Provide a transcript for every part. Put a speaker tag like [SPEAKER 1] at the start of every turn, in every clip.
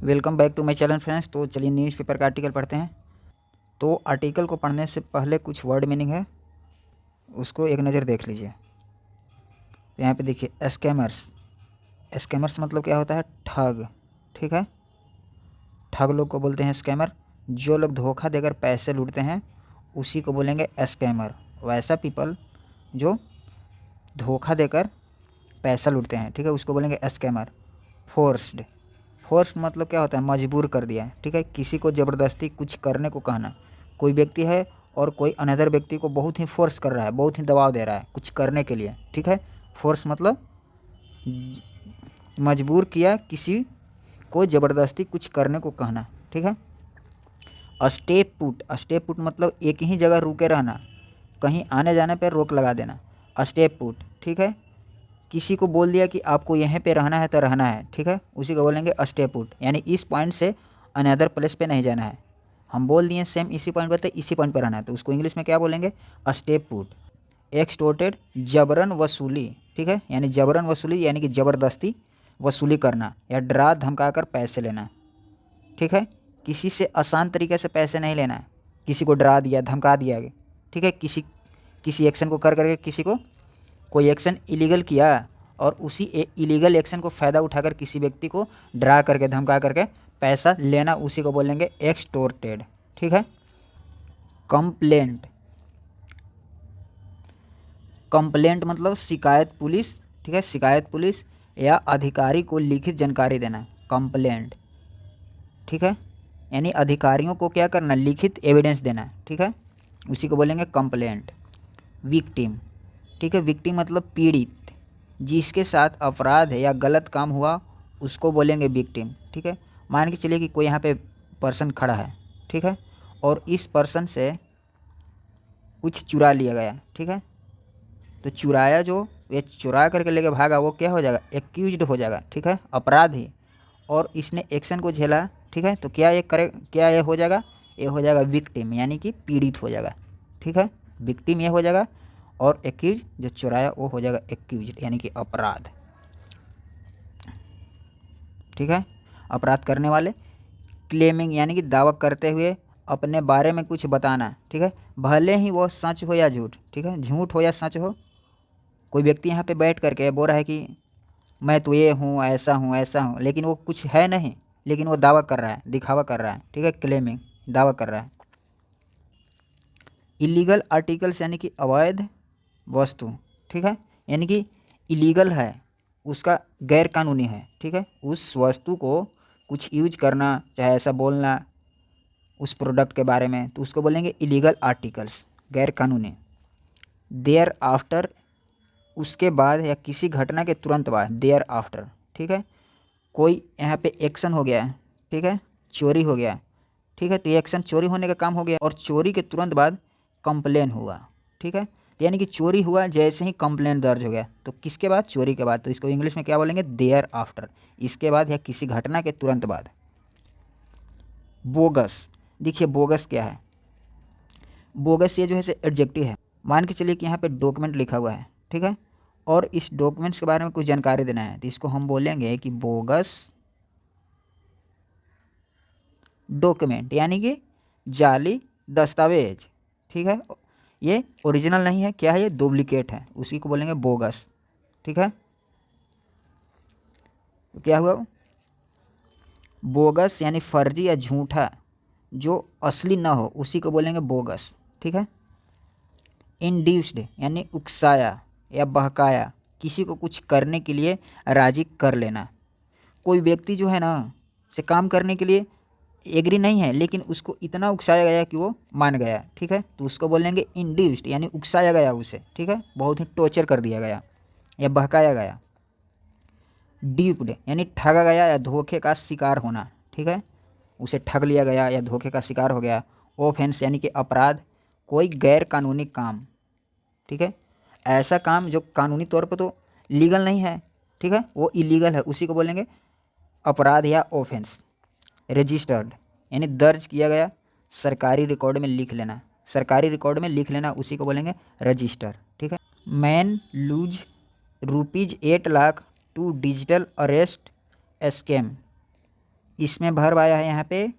[SPEAKER 1] Welcome back to my channel friends. तो चलिए newspaper का आर्टिकल पढ़ते हैं। तो आर्टिकल को पढ़ने से पहले कुछ वर्ड मीनिंग है, उसको एक नज़र देख लीजिए। तो यहाँ पे देखिए स्कैमर्स। स्कैमर्स मतलब क्या होता है? ठग। ठीक है, ठग लोग को बोलते हैं स्कैमर। जो लोग धोखा देकर पैसे लूटते हैं उसी को बोलेंगे स्कैमर। वैसा पीपल जो धोखा देकर पैसा लूटते हैं, ठीक है, उसको बोलेंगे स्कैमर। फोर्स्ड। फोर्स मतलब क्या होता है? मजबूर कर दिया है। ठीक है, किसी को ज़बरदस्ती कुछ करने को कहना। कोई व्यक्ति है और कोई अनदर व्यक्ति को बहुत ही फोर्स कर रहा है, बहुत ही दबाव दे रहा है कुछ करने के लिए। ठीक है, फोर्स मतलब मजबूर किया किसी को ज़बरदस्ती कुछ करने को कहना। ठीक है, स्टेप पुट। स्टेप पुट मतलब एक ही जगह रुके रहना, कहीं आने जाने पर रोक लगा देना। Step put. ठीक है, किसी को बोल दिया कि आपको यहाँ पे रहना है तो रहना है। ठीक है, उसी को बोलेंगे स्टे पुट, यानी इस पॉइंट से अनदर प्लेस पे नहीं जाना है। हम बोल दिए सेम इसी पॉइंट पर, तो इसी पॉइंट पर रहना है, तो उसको इंग्लिश में क्या बोलेंगे? Stay put. एक्सटोर्टेड, जबरन वसूली। ठीक है, यानी जबरन वसूली यानी कि ज़बरदस्ती वसूली करना या डरा धमका कर पैसे लेना। ठीक है, किसी से आसान तरीके से पैसे नहीं लेना है, किसी को डरा दिया धमका दिया। ठीक है, किसी एक्शन को कर करके किसी को कोई एक्शन इलीगल किया और उसी इलीगल एक्शन को फ़ायदा उठाकर किसी व्यक्ति को डरा करके धमका करके पैसा लेना, उसी को बोलेंगे एक्सटोर्टेड। ठीक है, कंप्लेंट। कंप्लेंट मतलब शिकायत पुलिस। ठीक है, शिकायत पुलिस या अधिकारी को लिखित जानकारी देना, कंप्लेंट। ठीक है, यानी अधिकारियों को क्या करना? लिखित एविडेंस देना। ठीक है, उसी को बोलेंगे कंप्लेंट। विक्टिम। ठीक है, विक्टिम मतलब पीड़ित, जिसके साथ अपराध है या गलत काम हुआ उसको बोलेंगे विक्टिम। ठीक है, मान के चलिए कि कोई यहाँ पे पर्सन खड़ा है, ठीक है, और इस पर्सन से कुछ चुरा लिया गया। ठीक है, तो चुराया जो ये चुरा करके लेके भागा वो क्या हो जाएगा? एक्यूज्ड हो जाएगा। ठीक है, अपराधी। और इसने एक्शन को झेला। ठीक है, तो क्या ये हो जाएगा? ये हो जाएगा विक्टिम, यानी कि पीड़ित हो जाएगा। ठीक है, विक्टिम ये हो जाएगा और एक्यूज जो चुराया वो हो जाएगा एक्यूज, यानी कि अपराध। ठीक है, अपराध करने वाले। क्लेमिंग यानी कि दावा करते हुए अपने बारे में कुछ बताना। ठीक है, भले ही वो सच हो या झूठ। ठीक है, झूठ हो या सच हो। कोई व्यक्ति यहाँ पे बैठ करके बोल रहा है कि मैं तो ये हूँ, ऐसा हूँ, लेकिन वो कुछ है नहीं, लेकिन वो दावा कर रहा है, दिखावा कर रहा है। ठीक है, क्लेमिंग, दावा कर रहा है। इलीगल आर्टिकल्स यानी कि अवैध वस्तु। ठीक है, यानी कि इलीगल है, उसका गैर कानूनी है। ठीक है, उस वस्तु को कुछ यूज करना, चाहे ऐसा बोलना उस प्रोडक्ट के बारे में, तो उसको बोलेंगे इलीगल आर्टिकल्स, गैर कानूनी। देयर आफ्टर, उसके बाद या किसी घटना के तुरंत बाद, देयर आफ्टर। ठीक है, कोई यहाँ पे एक्शन हो गया है। ठीक है, चोरी हो गया। ठीक है, तो ये एक्शन चोरी होने का काम हो गया और चोरी के तुरंत बाद कंप्लेन हुआ। ठीक है, तो यानी कि चोरी हुआ जैसे ही कंप्लेन दर्ज हो गया, तो किसके बाद? चोरी के बाद, तो इसको इंग्लिश में क्या बोलेंगे? देयर आफ्टर, इसके बाद या किसी घटना के तुरंत बाद। बोगस। देखिए बोगस क्या है? बोगस ये जो है एडजेक्टिव है। मान के चलिए कि यहाँ पे डॉक्यूमेंट लिखा हुआ है, ठीक है, और इस डॉक्यूमेंट्स के बारे में कुछ जानकारी देना है, तो इसको हम बोलेंगे कि बोगस डॉक्यूमेंट, यानी कि जाली दस्तावेज। ठीक है, ये ओरिजिनल नहीं है, क्या है? ये डुप्लीकेट है, उसी को बोलेंगे बोगस। ठीक है, तो क्या हुआ? बोगस यानी फर्जी या झूठा, जो असली ना हो, उसी को बोलेंगे बोगस। ठीक है, इंड्यूस्ड यानी उकसाया या बहकाया, किसी को कुछ करने के लिए राजी कर लेना। कोई व्यक्ति जो है ना से काम करने के लिए एग्री नहीं है, लेकिन उसको इतना उकसाया गया कि वो मान गया। ठीक है, तो उसको बोलेंगे इंड्यूस्ड, यानी उकसाया गया उसे। ठीक है, बहुत ही टॉर्चर कर दिया गया या बहकाया गया। ड्यूप्ड यानी ठगा गया या धोखे का शिकार होना। ठीक है, उसे ठग लिया गया या धोखे का शिकार हो गया। ऑफेंस यानी कि अपराध, कोई गैर कानूनी काम। ठीक है, ऐसा काम जो कानूनी तौर पर तो लीगल नहीं है, ठीक है, वो इलीगल है, उसी को बोलेंगे अपराध या ऑफेंस। रजिस्टर्ड यानी दर्ज किया गया, सरकारी रिकॉर्ड में लिख लेना, सरकारी रिकॉर्ड में लिख लेना, उसी को बोलेंगे रजिस्टर। ठीक है, man lose ₹8 lakh to digital arrest scam. इसमें वर्ब आया है यहाँ पे,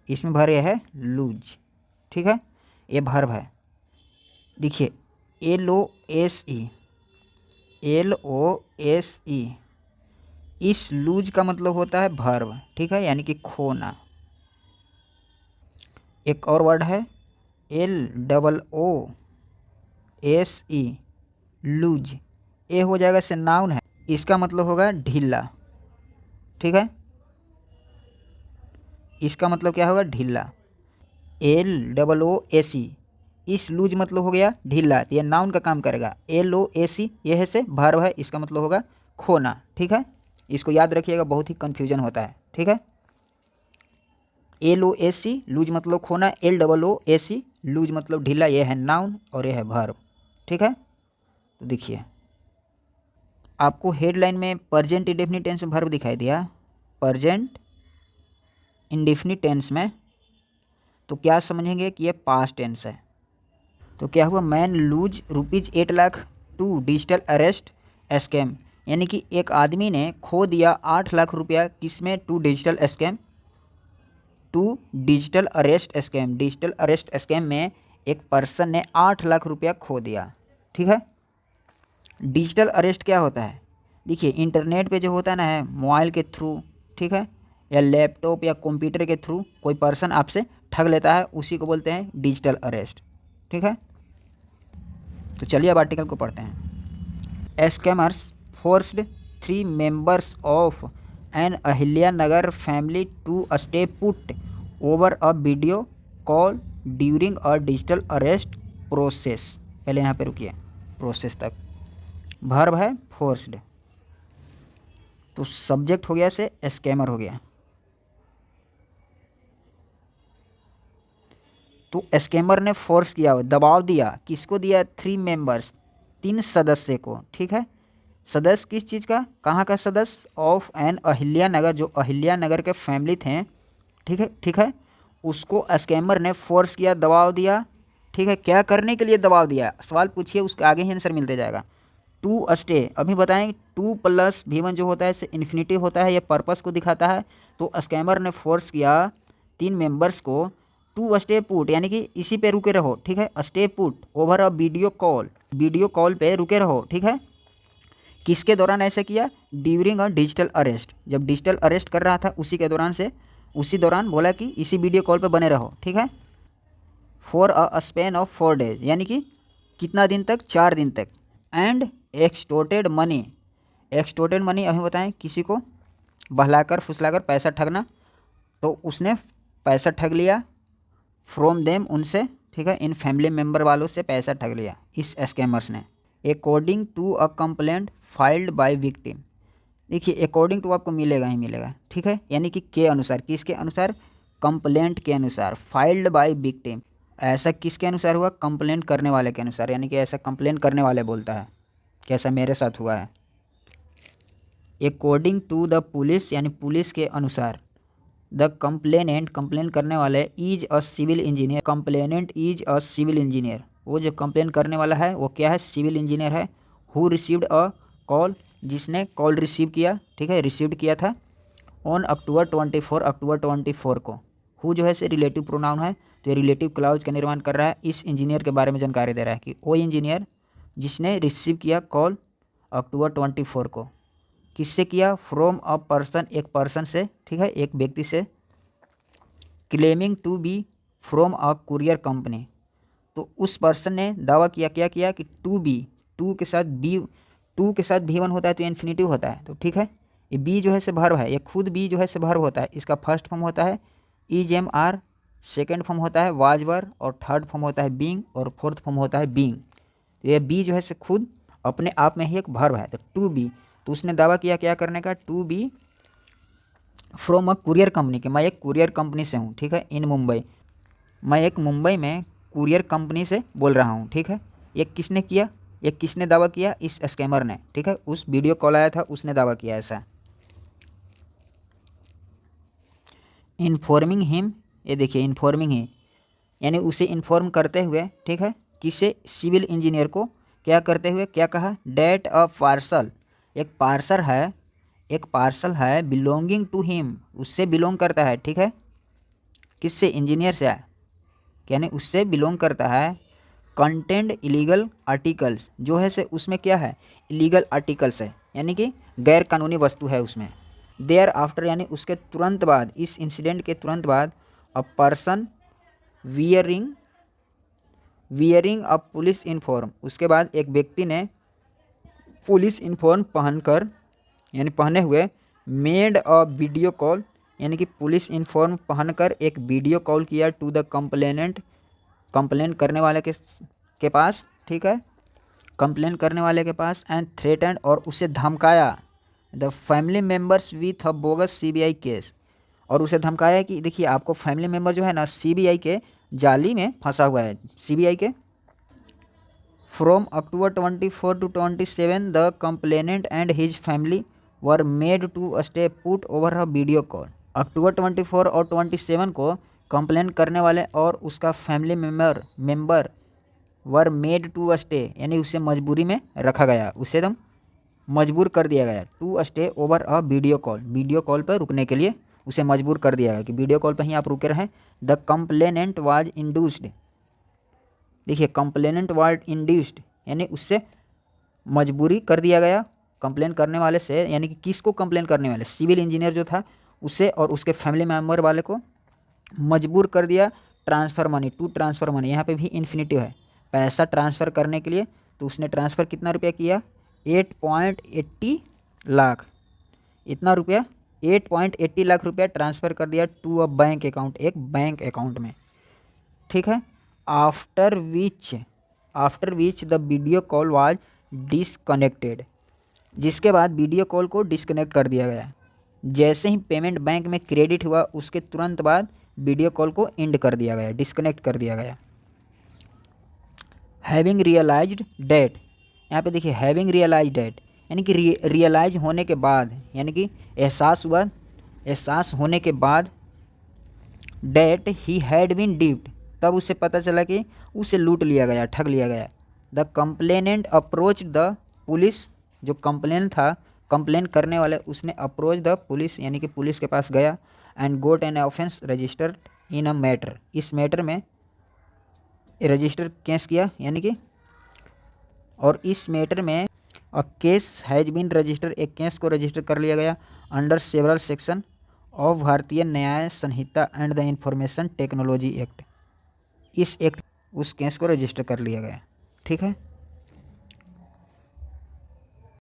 [SPEAKER 1] इसमें वर्ब है लूज, ठीक है, ये वर्ब है। देखिए LOSE, इस लूज का मतलब होता है वर्ब, ठीक है, यानी कि खोना। एक और वर्ड है LOOSE, लूज, ये हो जाएगा से नाउन है, इसका मतलब होगा ढीला, ठीक है, इसका मतलब क्या होगा ढीला। LOOSE, इस लूज मतलब हो गया ढीला, तो ये नाउन का काम करेगा। LOAC यह है से वर्ब है, इसका मतलब होगा खोना, ठीक है, इसको याद रखिएगा, बहुत ही कन्फ्यूजन होता है, ठीक है। LOAC लूज मतलब खोना, LOOSE लूज मतलब ढीला, यह है नाउन और यह है वर्ब, ठीक है। तो देखिए आपको हेडलाइन में प्रेजेंट इंडेफिनिट टेंस में वर्ब दिखाई दिया, प्रेजेंट इंडेफिनिट टेंस में, तो क्या समझेंगे कि ये पास्ट टेंस है। तो क्या हुआ, man lose ₹8 lakh to digital arrest scam, यानी कि एक आदमी ने खो दिया 8 लाख रुपया, किसमें, to digital scam, to digital arrest scam, digital arrest scam में एक पर्सन ने 8 लाख रुपया खो दिया, ठीक है। डिजिटल अरेस्ट क्या होता है, देखिए इंटरनेट पे जो होता है ना, है मोबाइल के थ्रू, ठीक है, या लैपटॉप या कंप्यूटर के थ्रू कोई पर्सन आपसे ठग लेता है, उसी को बोलते हैं डिजिटल अरेस्ट, ठीक है। तो चलिए अब आर्टिकल को पढ़ते हैं। Scammers forced 3 members of an Ahilya Nagar family to stay put over a video call during a digital arrest process. पहले यहाँ पे रुकिए, प्रोसेस तक वर्ब है फोर्स्ड, तो सब्जेक्ट हो गया से स्कैमर हो गया। तो स्कैमर ने फोर्स किया, दबाव दिया, किसको दिया, 3 मेंबर्स, 3 सदस्य को, ठीक है। सदस्य किस चीज़ का, कहाँ का सदस्य, ऑफ एन अहिल्या नगर, जो अहिल्या नगर के फैमिली थे, ठीक है, ठीक है, उसको स्कैमर ने फोर्स किया, दबाव दिया, ठीक है। क्या करने के लिए दबाव दिया, सवाल पूछिए, उसके आगे ही आंसर मिलते जाएगा। टू स्टे, अभी बताएं, 2 + V1 जो होता है इसे इन्फिनिटिव होता है, ये पर्पस को दिखाता है। तो स्कैमर ने फोर्स किया 3 मेंबर्स को टू स्टे पुट, यानी कि इसी पे रुके रहो, ठीक है, stay put over a video call, video call पे रुके रहो, ठीक है। किसके दौरान ऐसा किया, ड्यूरिंग अ डिजिटल अरेस्ट, जब डिजिटल अरेस्ट कर रहा था उसी के दौरान से, उसी दौरान बोला कि इसी वीडियो कॉल पे बने रहो, ठीक है। For a span of 4 days, यानी कि कितना दिन तक, 4 दिन तक। एंड एक्सटोर्टेड मनी, एक्सटोर्टेड मनी अभी बताएं, किसी को बहलाकर फुसलाकर पैसा ठगना, तो उसने पैसा ठग लिया, फ्रॉम देम, उनसे, ठीक है, इन फैमिली मेम्बर वालों से पैसा ठग लिया इस स्कैमर्स ने। According to a complaint filed by victim, देखिए अकॉर्डिंग टू आपको मिलेगा ही मिलेगा, ठीक है, यानी कि के अनुसार, किसके अनुसार, कंप्लेंट के अनुसार, फाइल्ड बाय विक्टिम, ऐसा किसके अनुसार हुआ, कंप्लेंट करने वाले के अनुसार, यानी कि ऐसा कंप्लेंट करने वाले बोलता है कि ऐसा मेरे साथ हुआ है। अकॉर्डिंग टू द पुलिस, यानी पुलिस के अनुसार, द कंप्लेनेंट, कंप्लेन करने वाले, is a civil engineer, complainant is a civil engineer, वो जो कंप्लेन करने वाला है वो क्या है, सिविल इंजीनियर है। हु रिसीव्ड अ कॉल, जिसने कॉल रिसीव किया, ठीक है, रिसीव्ड किया था, ऑन अक्टूबर 24, अक्टूबर 24 को। हु जो है से रिलेटिव प्रोनाउन है, तो ये रिलेटिव क्लाउज का निर्माण कर रहा है, इस इंजीनियर के बारे में जानकारी दे रहा है कि वो इंजीनियर जिसने रिसीव किया कॉल अक्टूबर 24 को, किससे किया, फ्रॉम अ पर्सन, एक पर्सन से, ठीक है, एक व्यक्ति से, claiming to be from a courier company, तो उस पर्सन ने दावा किया, क्या किया कि टू बी, टू के साथ बी, टू के साथ V1 होता है तो इन्फिनिटिव होता है, तो ठीक है, ये बी जो है से वर्ब है, ये खुद बी जो है से वर्ब होता है, इसका फर्स्ट फॉर्म होता है EJMR, सेकेंड फॉर्म होता है वाज वर, और थर्ड फॉर्म होता है बीइंग, और फोर्थ फॉर्म होता है बीइंग। तो ये बी जो है से खुद अपने आप में ही एक वर्ब है, तो टू बी, तो उसने दावा किया क्या करने का, to be from a courier company, कि मैं एक कुरियर कंपनी से हूँ, ठीक है, इन मुंबई, मैं एक मुंबई में कुरियर कंपनी से बोल रहा हूँ, ठीक है। ये किसने किया, ये किसने दावा किया, इस स्कैमर ने, ठीक है, उस वीडियो कॉल आया था उसने दावा किया ऐसा। इन्फॉर्मिंग हिम, ये देखिए इन्फॉर्मिंग ही, यानी उसे इन्फॉर्म करते हुए, ठीक है, किसे, सिविल इंजीनियर को, क्या करते हुए, क्या कहा, डैट अ पार्सल, एक पार्सल है, एक पार्सल है बिलोंगिंग टू हिम, उससे बिलोंग करता है, ठीक है, किससे, इंजीनियर से, यानी उससे बिलोंग करता है। कंटेंट इलीगल आर्टिकल्स, जो है से उसमें क्या है, इलीगल आर्टिकल्स है, यानी कि गैर कानूनी वस्तु है उसमें। देयर आफ्टर, यानी उसके तुरंत बाद, इस इंसिडेंट के तुरंत बाद, a person wearing a police uniform, उसके बाद एक व्यक्ति ने पुलिस यूनिफॉर्म पहनकर, यानी पहने हुए, मेड अ वीडियो कॉल, यानी कि पुलिस यूनिफॉर्म पहनकर एक वीडियो कॉल किया टू द कंप्लेनेंट, कंप्लेन करने वाले के पास, ठीक है, कंप्लेन करने वाले के पास, एंड थ्रेटेंड, और उसे धमकाया, the family members with a bogus CBI case, और उसे धमकाया कि देखिए आपको फैमिली मेम्बर जो है ना सीबीआई के जाली में फंसा हुआ है, सीबीआई के। From October 24 to 27 the complainant and his family were made to stay put over a video call. October 24 और 27 को कंप्लेन करने वाले और उसका family member were made to stay, यानी उसे मजबूरी में रखा गया, उसे एकदम मजबूर कर दिया गया, to stay over a video call, video call पर रुकने के लिए उसे मजबूर कर दिया गया कि वीडियो कॉल पर ही आप रुके रहें। द कंप्लेनेंट वाज इंड्यूस्ड, देखिए कंप्लेनेंट वाज इंड्यूस्ड, यानी उससे मजबूरी कर दिया गया कंप्लेन करने वाले से, यानी कि किसको कंप्लेन करने वाले, सिविल इंजीनियर जो था उसे और उसके फैमिली मेम्बर वाले को मजबूर कर दिया transfer money, to transfer money, यहाँ पे भी इन्फिनिटिव है, पैसा ट्रांसफ़र करने के लिए। तो उसने ट्रांसफ़र कितना रुपया किया, 8.80 लाख, इतना रुपया 8.80 लाख रुपया ट्रांसफ़र कर दिया टू अ बैंक अकाउंट, एक बैंक अकाउंट में, ठीक है। After which the video call was disconnected, जिसके बाद वीडियो कॉल को डिसकनेक्ट कर दिया गया। जैसे ही पेमेंट बैंक में क्रेडिट हुआ उसके तुरंत बाद वीडियो कॉल को एंड कर दिया गया, डिसकनेक्ट कर दिया गया। हैविंग रियलाइज्ड डेट, यहाँ पे देखिए हैविंग रियलाइज्ड डेट, यानी कि रियलाइज होने के बाद, यानी कि एहसास हुआ, एहसास होने के बाद, that he had been duped, तब उसे पता चला कि उसे लूट लिया गया, ठग लिया गया। The complainant approach the police, जो कंप्लेन था, कंप्लेन करने वाले, उसने अप्रोच द पुलिस, यानी कि पुलिस के पास गया, and got an offence registered in a matter, इस मैटर में रजिस्टर केस किया, यानी कि, और इस मैटर में a case has been register, एक केस को रजिस्टर कर लिया गया under several section of Bharatiya Nyaya Sanhita and the information technology act, इस एक्ट उस केस को रजिस्टर कर लिया गया, ठीक है।